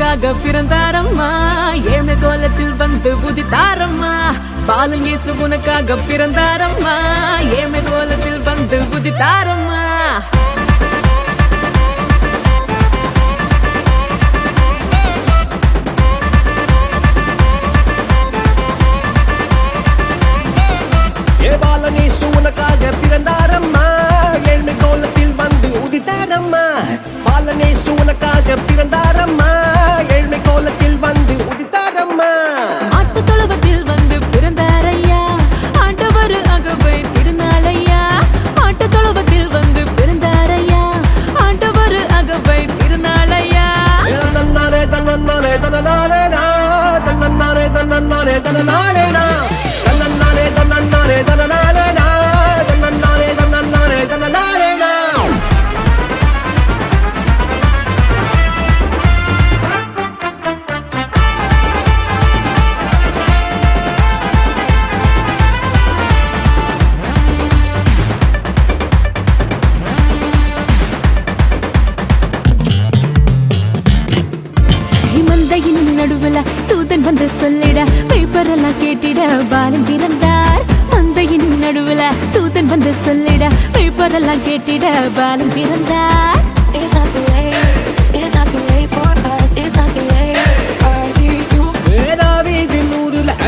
உனக்காக பிறந்தாரம்மா ஏழ்மை கோலத்தில் வந்து உதித்தாரம்மா பாலன் இயேசு உனக்காக பிறந்தாரம்மா ஏழ்மை கோலத்தில் வந்து உதித்தாரம்மா பாலன் இயேசு உனக்காக பிறந்தாரம்மா ஏழ்மை கோலத்தில் வந்து உதித்தாரம்மா பாலன் இயேசு உனக்காக பிறந்தாரம்மா ஏழ்மை கோலத்தில் வந்து உதித்தாரம்மா ஆட்டு தொழுவத்தில் வந்து பிறந்தாரையா ஆண்டவர் அகவை திருநாளையா ஆட்டு தொழுவத்தில் வந்து பிறந்தாரையா ஆண்டவர் அகவை திருநாளையா தன்னன்னாரே தன்னன்னாரே தன்னனாரே தன்னன்னாரே தன்னன்னாரே தன்னனாரே தன்னன்னாரே தன்னன்னாரே தன்னனாரே தன்னன்னாரே தன்னன்னாரே தன்னனாரே நடுவுல தூதன் வந்து சொல்லிட பேப்பரெல்லாம் கேட்டிட பாலன் பிறந்தார் மந்தையின் நடுவுல தூதன் வந்து சொல்லிட பேப்பரெல்லாம் கேட்டிட பாலன் பிறந்தார்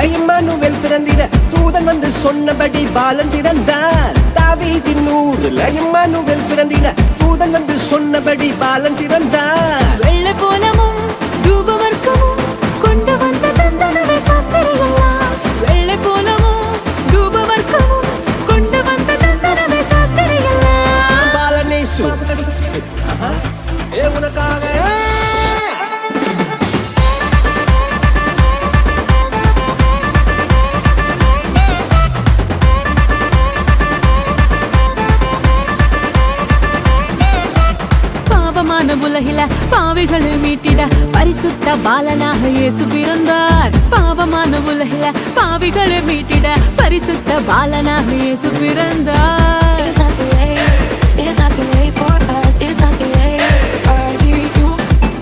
இம்மானுவேல் பிறந்திட தூதன் வந்து சொன்னபடி பாலன் பிறந்தார் தாவீதின் ஊரில் இம்மானுவேல் பிறந்திட தூதன் வந்து சொன்னபடி பாலன் பிறந்தார் வெள்ளை போலமும் தூபவர்க்கமும் கொண்டு வந்த தந்தனவே சாஸ்திரிகளா வெள்ளை போலமும் தூபவர்க்கமும் கொண்டு வந்த தந்தனவே சாஸ்திரிகளா பாலன் இயேசு உனக்காக உலகில பாவிகளை மீட்டிட பரிசுத்த பாலனாக இயேசு பிறந்தார் பாவமான உலகில பாவிகளை மீட்டிட பரிசுத்த பாலனாக இயேசு பிறந்தார்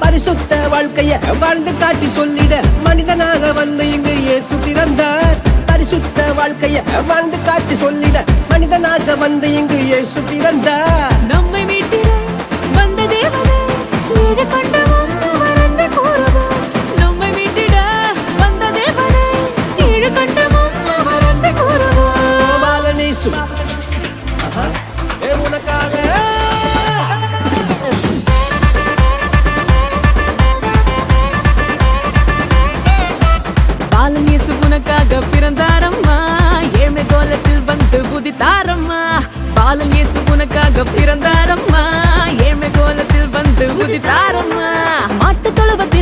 பரிசுத்த வாழ்க்கைய வாழ்ந்து காட்டி சொல்லிட மனிதனாக வந்து இங்கு இயேசு பிறந்தார் பரிசுத்த வாழ்க்கைய வாழ்ந்து காட்டி சொல்லிட மனிதனாக வந்து இங்கு இயேசு பிறந்தார் நம்மை மீட்டிட வந்த தேவனே ஈடு கொண்டவன் அவர் அன்பை கூறுவோம் நம்மை மீட்டிட வந்த தேவனே ஈடு கொண்டவன் அவர் அன்பை கூறுவோம் பாலன் இயேசு உனக்காக பாலன் இயேசு உனக்காக பிறந்தாரம்மா ஏழ்மை கோலத்தில் வந்து உதித்தாரம்மா பாலன் இயேசு உனக்காக பிறந்தாரம்மா ஏழ்மை கோலத்தில் வந்து உதித்தாரம்மா மாட்டு தொழுவத்தில்